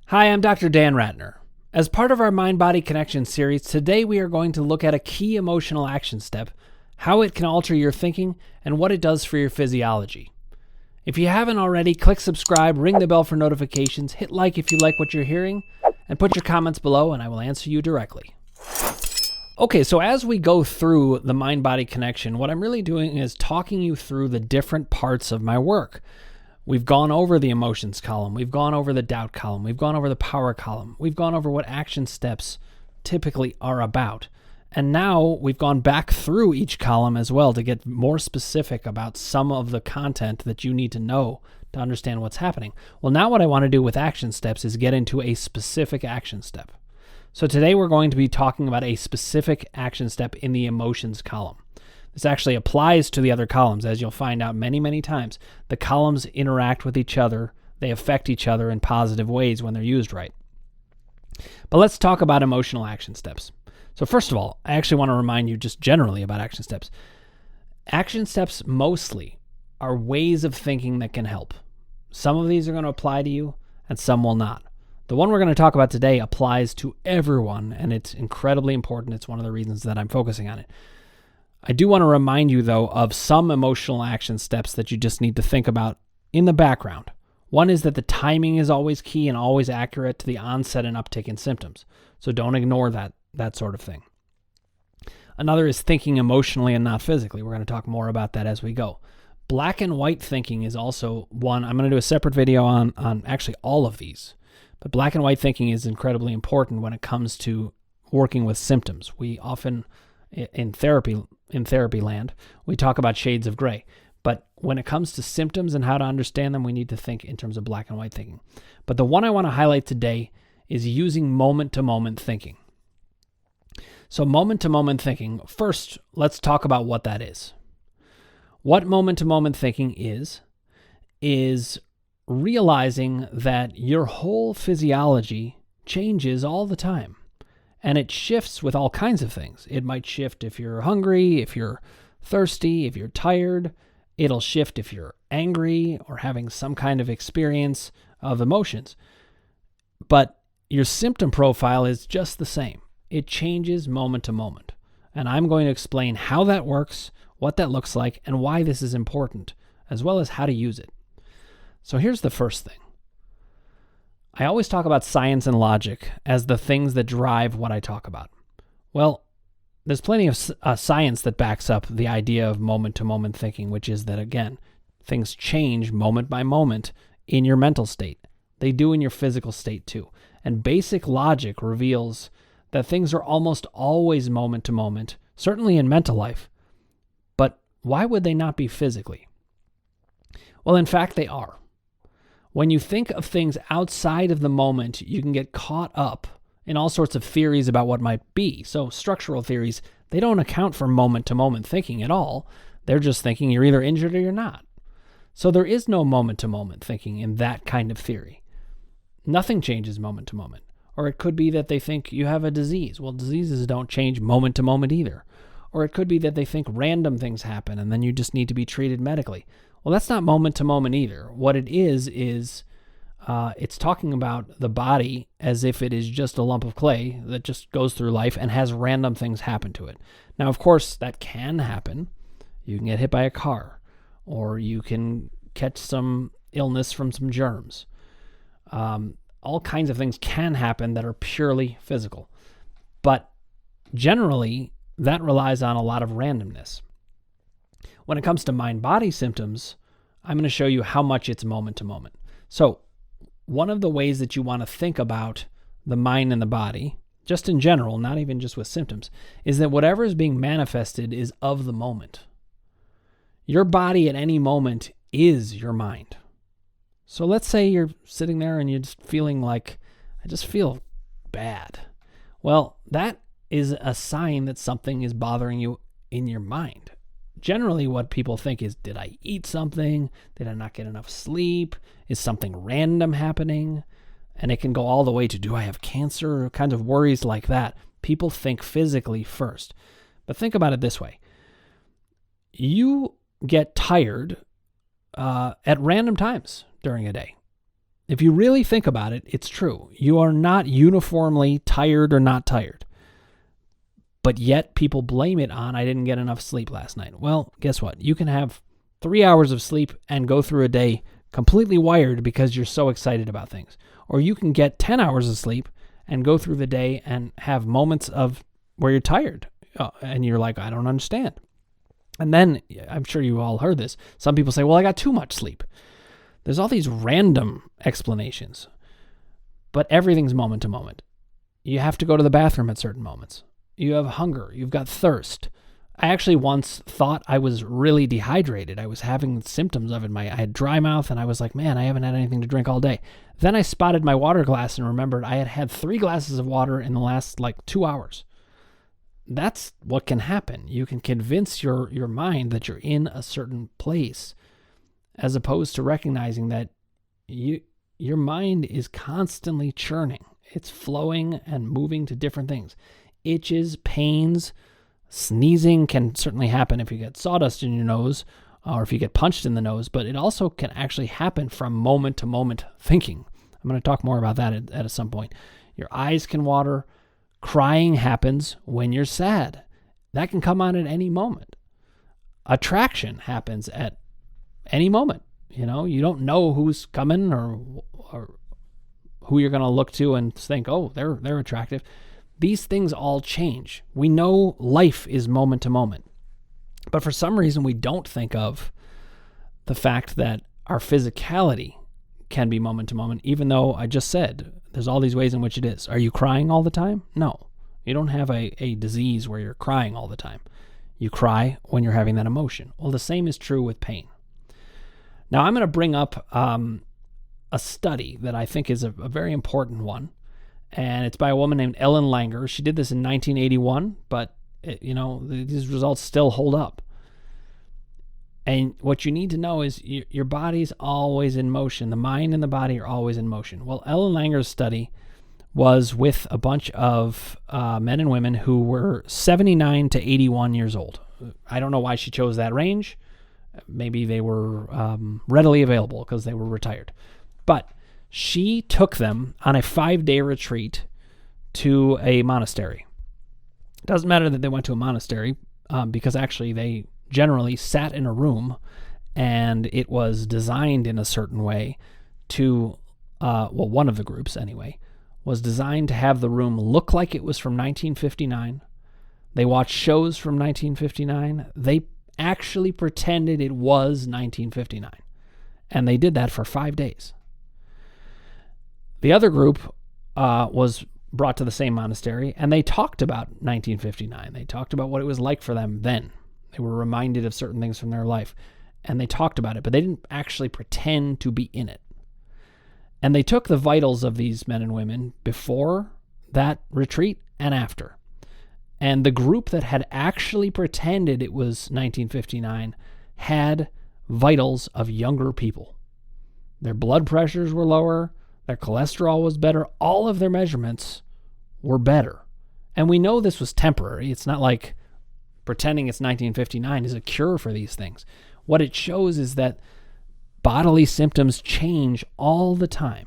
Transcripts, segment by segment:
Hi, I'm Dr. Dan Ratner. As part of our Mind-Body Connection series, today we are going to look at a key emotional action step, how it can alter your thinking, and what it does for your physiology. If you haven't already, click subscribe, ring the bell for notifications, hit like if you like what you're hearing, and put your comments below and I will answer you directly. Okay, so as we go through the Mind-Body Connection, what I'm really doing is talking you through the different parts of my work. We've gone over the emotions column. We've gone over the doubt column. We've gone over the power column. We've gone over what action steps typically are about. And now we've gone back through each column as well to get more specific about some of the content that you need to know to understand what's happening. Well, now what I want to do with action steps is get into a specific action step. So today we're going to be talking about a specific action step in the emotions column. This actually applies to the other columns, as you'll find out many, many times. The columns interact with each other. They affect each other in positive ways when they're used right. But let's talk about emotional action steps. So first of all, I actually want to remind you just generally about action steps. Action steps mostly are ways of thinking that can help. Some of these are going to apply to you and some will not. The one we're going to talk about today applies to everyone, and it's incredibly important. It's one of the reasons that I'm focusing on it. I do want to remind you, though, of some emotional action steps that you just need to think about in the background. One is that the timing is always key and always accurate to the onset and uptick in symptoms. So don't ignore that sort of thing. Another is thinking emotionally and not physically. We're going to talk more about that as we go. Black and white thinking is also one. I'm going to do a separate video on actually all of these. But black and white thinking is incredibly important when it comes to working with symptoms. We often, in therapy land, we talk about shades of gray. But when it comes to symptoms and how to understand them, we need to think in terms of black and white thinking. But the one I want to highlight today is using moment-to-moment thinking. So moment-to-moment thinking, first, let's talk about what that is. What moment-to-moment thinking is realizing that your whole physiology changes all the time. And it shifts with all kinds of things. It might shift if you're hungry, if you're thirsty, if you're tired. It'll shift if you're angry or having some kind of experience of emotions. But your symptom profile is just the same. It changes moment to moment. And I'm going to explain how that works, what that looks like, and why this is important, as well as how to use it. So here's the first thing. I always talk about science and logic as the things that drive what I talk about. Well, there's plenty of science that backs up the idea of moment-to-moment thinking, which is that, again, things change moment by moment in your mental state. They do in your physical state too. And basic logic reveals that things are almost always moment-to-moment, certainly in mental life. But why would they not be physically? Well, in fact, they are. When you think of things outside of the moment, you can get caught up in all sorts of theories about what might be. So structural theories, they don't account for moment-to-moment thinking at all. They're just thinking you're either injured or you're not. So there is no moment-to-moment thinking in that kind of theory. Nothing changes moment-to-moment. Or it could be that they think you have a disease. Well, diseases don't change moment-to-moment either. Or it could be that they think random things happen and then you just need to be treated medically. Well, that's not moment-to-moment either. What it is it's talking about the body as if it is just a lump of clay that just goes through life and has random things happen to it. Now, of course, that can happen. You can get hit by a car, or you can catch some illness from some germs. All kinds of things can happen that are purely physical. But generally, that relies on a lot of randomness. When it comes to mind-body symptoms, I'm going to show you how much it's moment-to-moment. So one of the ways that you want to think about the mind and the body, just in general, not even just with symptoms, is that whatever is being manifested is of the moment. Your body at any moment is your mind. So let's say you're sitting there and you're just feeling like, I just feel bad. Well, that is a sign that something is bothering you in your mind. Generally, what people think is, did I eat something? Did I not get enough sleep? Is something random happening? And it can go all the way to, do I have cancer? Kinds of worries like that. People think physically first. But think about it this way. You get tired at random times during a day. If you really think about it, it's true. You are not uniformly tired or not tired. But yet people blame it on, I didn't get enough sleep last night. Well, guess what? You can have 3 hours of sleep and go through a day completely wired because you're so excited about things. Or you can get 10 hours of sleep and go through the day and have moments of where you're tired. And you're like, I don't understand. And then, I'm sure you all heard this, some people say, well, I got too much sleep. There's all these random explanations. But everything's moment to moment. You have to go to the bathroom at certain moments. You have hunger. You've got thirst. I actually once thought I was really dehydrated. I was having symptoms of it. I had dry mouth, and I was like, man, I haven't had anything to drink all day. Then I spotted my water glass and remembered I had had 3 glasses of water in the last 2 hours. That's what can happen. You can convince your mind that you're in a certain place, as opposed to recognizing that your mind is constantly churning. It's flowing and moving to different things. Itches, pains, sneezing can certainly happen if you get sawdust in your nose or if you get punched in the nose, but it also can actually happen from moment to moment thinking. I'm going to talk more about that at some point. Your eyes can water. Crying happens when you're sad. That can come on at any moment. Attraction happens at any moment. You don't know who's coming or who you're going to look to and think, oh, they're attractive. These things all change. We know life is moment to moment. But for some reason, we don't think of the fact that our physicality can be moment to moment, even though I just said there's all these ways in which it is. Are you crying all the time? No. You don't have a disease where you're crying all the time. You cry when you're having that emotion. Well, the same is true with pain. Now, I'm going to bring up a study that I think is a very important one. And it's by a woman named Ellen Langer. She did this in 1981, but these results still hold up. And what you need to know is your body's always in motion. The mind and the body are always in motion. Well, Ellen Langer's study was with a bunch of men and women who were 79 to 81 years old. I don't know why she chose that range. Maybe they were readily available because they were retired. But she took them on a 5-day retreat to a monastery. It doesn't matter that they went to a monastery because actually they generally sat in a room and it was designed in a certain way to, one of the groups anyway, was designed to have the room look like it was from 1959. They watched shows from 1959. They actually pretended it was 1959. And they did that for 5 days. The other group was brought to the same monastery, and they talked about 1959. They talked about what it was like for them then. They were reminded of certain things from their life, and they talked about it, but they didn't actually pretend to be in it. And they took the vitals of these men and women before that retreat and after. And the group that had actually pretended it was 1959 had vitals of younger people. Their blood pressures were lower. Their cholesterol was better. All of their measurements were better. And we know this was temporary. It's not like pretending it's 1959 is a cure for these things. What it shows is that bodily symptoms change all the time.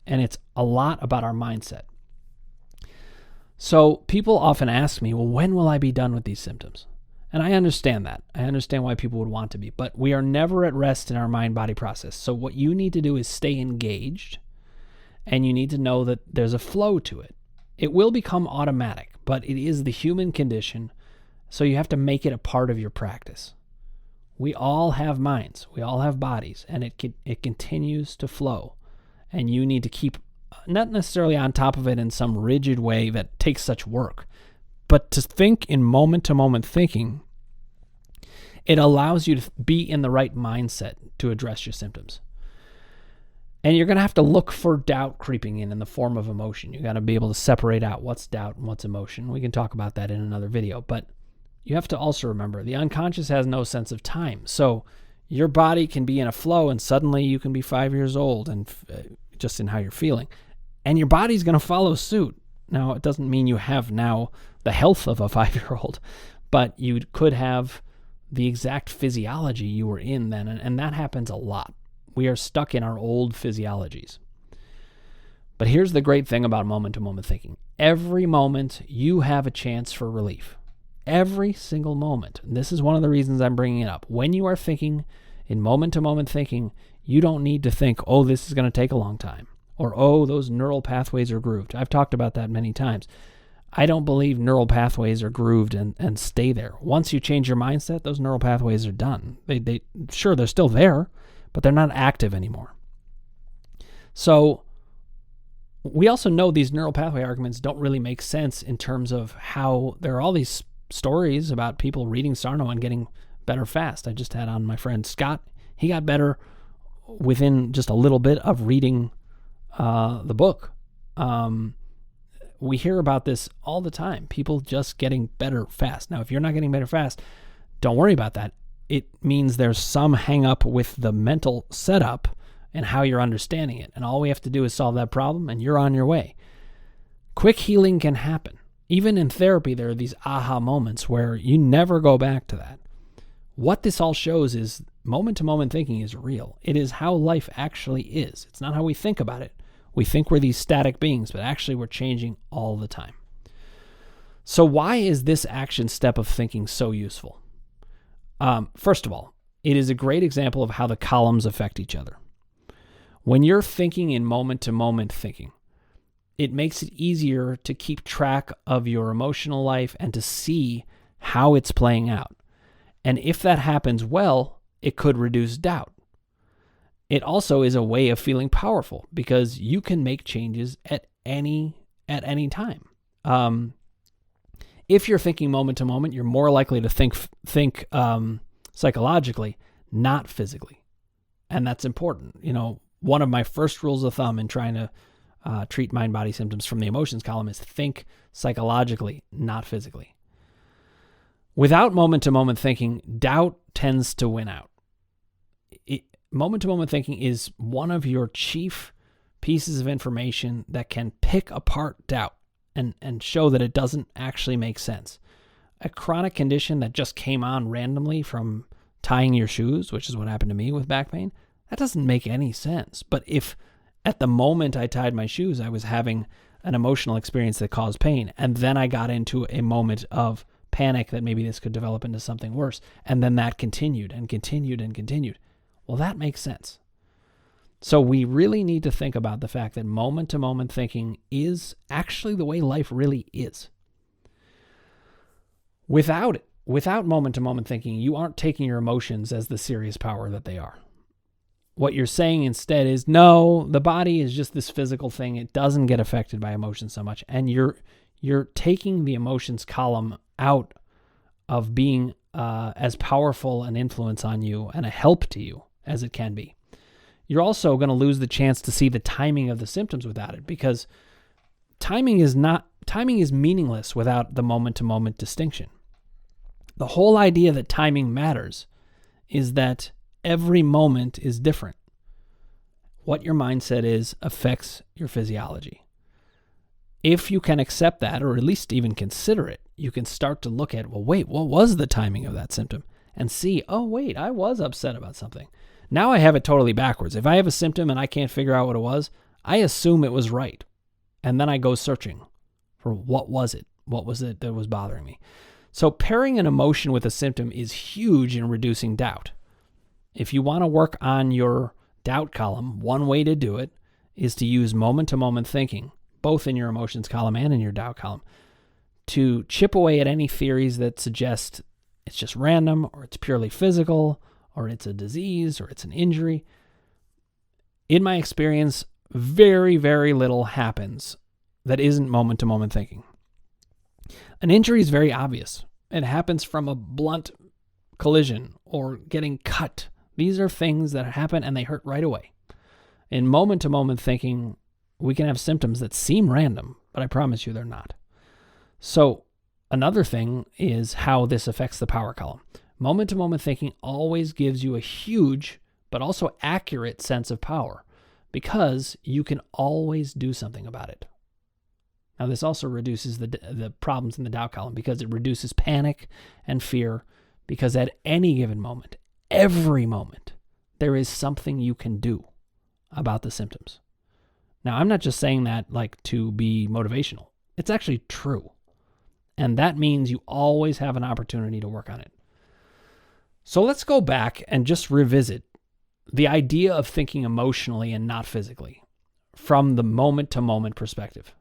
And it's a lot about our mindset. So people often ask me, well, when will I be done with these symptoms? And I understand that. I understand why people would want to be. But we are never at rest in our mind-body process. So what you need to do is stay engaged. And you need to know that there's a flow to it. It will become automatic, but it is the human condition, so you have to make it a part of your practice. We all have minds, we all have bodies, and it continues to flow. And you need to keep, not necessarily on top of it in some rigid way that takes such work, but to think in moment-to-moment thinking, it allows you to be in the right mindset to address your symptoms. And you're going to have to look for doubt creeping in the form of emotion. You got to be able to separate out what's doubt and what's emotion. We can talk about that in another video. But you have to also remember the unconscious has no sense of time. So your body can be in a flow and suddenly you can be 5 years old and just in how you're feeling. And your body's going to follow suit. Now, it doesn't mean you have now the health of a 5-year-old, but you could have the exact physiology you were in then. And that happens a lot. We are stuck in our old physiologies. But here's the great thing about moment-to-moment thinking. Every moment you have a chance for relief. Every single moment. And this is one of the reasons I'm bringing it up. When you are thinking in moment-to-moment thinking, you don't need to think, oh, this is going to take a long time. Or, oh, those neural pathways are grooved. I've talked about that many times. I don't believe neural pathways are grooved and stay there. Once you change your mindset, those neural pathways are done. Sure, they're still there, but they're not active anymore. So we also know these neural pathway arguments don't really make sense in terms of how there are all these stories about people reading Sarno and getting better fast. I just had on my friend Scott. He got better within just a little bit of reading the book. We hear about this all the time. People just getting better fast. Now, if you're not getting better fast, don't worry about that. It means there's some hang up with the mental setup and how you're understanding it. And all we have to do is solve that problem and you're on your way. Quick healing can happen. Even in therapy, there are these aha moments where you never go back to that. What this all shows is moment-to-moment thinking is real. It is how life actually is. It's not how we think about it. We think we're these static beings, but actually we're changing all the time. So why is this action step of thinking so useful? First of all, it is a great example of how the columns affect each other. When you're thinking in moment-to-moment thinking, it makes it easier to keep track of your emotional life and to see how it's playing out. And if that happens well, it could reduce doubt. It also is a way of feeling powerful because you can make changes at any time. If you're thinking moment to moment, you're more likely to think psychologically, not physically, and that's important. One of my first rules of thumb in trying to treat mind-body symptoms from the emotions column is think psychologically, not physically. Without moment-to-moment thinking, doubt tends to win out. Moment-to-moment thinking is one of your chief pieces of information that can pick apart doubt and show that it doesn't actually make sense. A chronic condition that just came on randomly from tying your shoes, which is what happened to me with back pain, that doesn't make any sense. But if at the moment I tied my shoes, I was having an emotional experience that caused pain, and then I got into a moment of panic that maybe this could develop into something worse, and then that continued and continued and continued. Well, that makes sense. So we really need to think about the fact that moment-to-moment thinking is actually the way life really is. Without moment-to-moment thinking, you aren't taking your emotions as the serious power that they are. What you're saying instead is, no, the body is just this physical thing. It doesn't get affected by emotions so much. And you're taking the emotions column out of being as powerful an influence on you and a help to you as it can be. You're also going to lose the chance to see the timing of the symptoms without it, because timing is meaningless without the moment-to-moment distinction. The whole idea that timing matters is that every moment is different. What your mindset is affects your physiology. If you can accept that, or at least even consider it, you can start to look at, well, wait, what was the timing of that symptom? And see, oh, wait, I was upset about something. Now I have it totally backwards. If I have a symptom and I can't figure out what it was, I assume it was right. And then I go searching for what was it? What was it that was bothering me? So pairing an emotion with a symptom is huge in reducing doubt. If you want to work on your doubt column, one way to do it is to use moment-to-moment thinking, both in your emotions column and in your doubt column, to chip away at any theories that suggest it's just random, or it's purely physical, or it's a disease, or it's an injury. In my experience, very, very little happens that isn't moment-to-moment thinking. An injury is very obvious. It happens from a blunt collision or getting cut. These are things that happen and they hurt right away. In moment-to-moment thinking, we can have symptoms that seem random, but I promise you they're not. So another thing is how this affects the power column. Moment-to-moment thinking always gives you a huge but also accurate sense of power because you can always do something about it. Now, this also reduces the problems in the doubt column because it reduces panic and fear, because at any given moment, every moment, there is something you can do about the symptoms. Now, I'm not just saying that like to be motivational. It's actually true. And that means you always have an opportunity to work on it. So let's go back and just revisit the idea of thinking emotionally and not physically from the moment-to-moment perspective.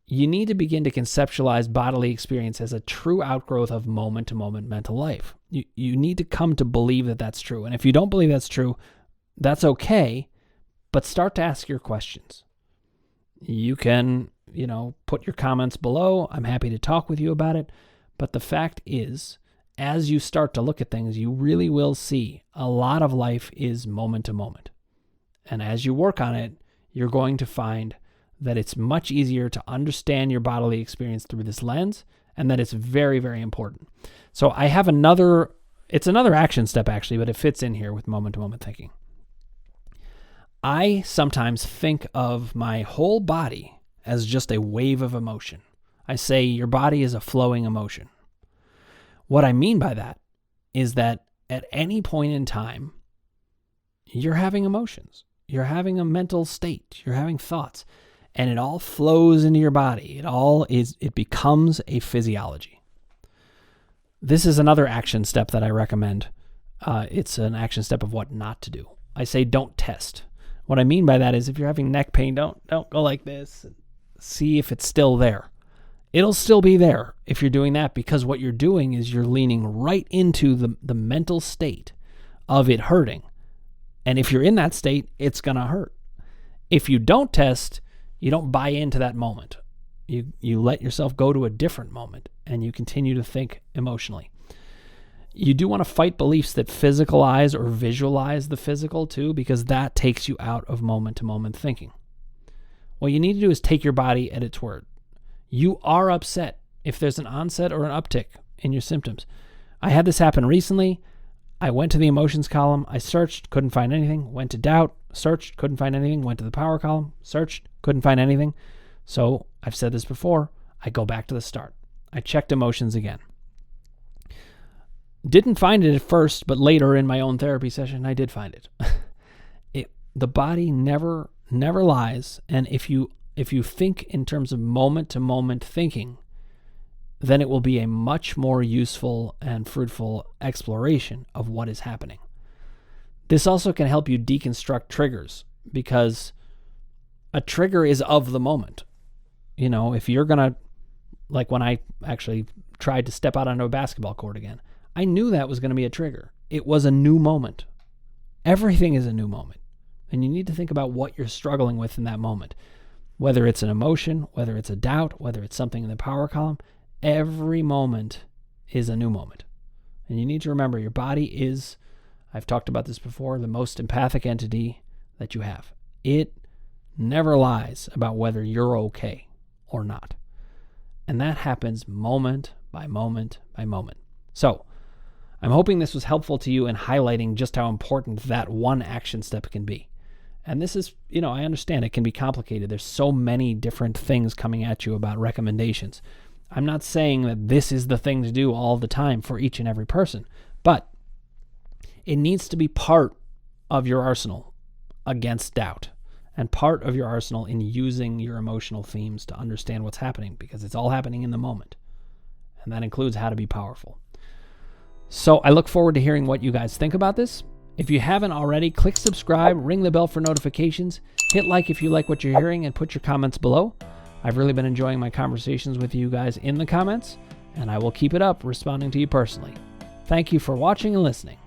You need to begin to conceptualize bodily experience as a true outgrowth of moment-to-moment mental life. You need to come to believe that that's true. And if you don't believe that's true, that's okay, but start to ask your questions. You can, put your comments below. I'm happy to talk with you about it. But the fact is, as you start to look at things, you really will see a lot of life is moment to moment. And as you work on it, you're going to find that it's much easier to understand your bodily experience through this lens, and that it's very, very important. So I have it's another action step actually, but it fits in here with moment-to-moment thinking. I sometimes think of my whole body as just a wave of emotion. I say your body is a flowing emotion. What I mean by that is that at any point in time, you're having emotions. You're having a mental state. You're having thoughts. And it all flows into your body. It becomes a physiology. This is another action step that I recommend. It's an action step of what not to do. I say don't test. What I mean by that is if you're having neck pain, don't go like this. See if it's still there. It'll still be there if you're doing that, because what you're doing is you're leaning right into the mental state of it hurting. And if you're in that state, it's going to hurt. If you don't test, you don't buy into that moment. You let yourself go to a different moment and you continue to think emotionally. You do want to fight beliefs that physicalize or visualize the physical too, because that takes you out of moment-to-moment thinking. What you need to do is take your body at its word. You are upset if there's an onset or an uptick in your symptoms. I had this happen recently. I went to the emotions column. I searched, couldn't find anything. Went to doubt, searched, couldn't find anything. Went to the power column, searched, couldn't find anything. So I've said this before. I go back to the start. I checked emotions again. Didn't find it at first, but later in my own therapy session, I did find it. The body never lies. And if you think in terms of moment-to-moment thinking, then it will be a much more useful and fruitful exploration of what is happening. This also can help you deconstruct triggers, because a trigger is of the moment. If you're going to, like when I actually tried to step out onto a basketball court again, I knew that was going to be a trigger. It was a new moment. Everything is a new moment. And you need to think about what you're struggling with in that moment. Whether it's an emotion, whether it's a doubt, whether it's something in the power column, every moment is a new moment. And you need to remember your body is, I've talked about this before, the most empathic entity that you have. It never lies about whether you're okay or not. And that happens moment by moment by moment. So I'm hoping this was helpful to you in highlighting just how important that one action step can be. And this is, I understand it can be complicated. There's so many different things coming at you about recommendations. I'm not saying that this is the thing to do all the time for each and every person, but it needs to be part of your arsenal against doubt, and part of your arsenal in using your emotional themes to understand what's happening, because it's all happening in the moment. And that includes how to be powerful. So I look forward to hearing what you guys think about this. If you haven't already, click subscribe, ring the bell for notifications, hit like if you like what you're hearing, and put your comments below. I've really been enjoying my conversations with you guys in the comments, and I will keep it up responding to you personally. Thank you for watching and listening.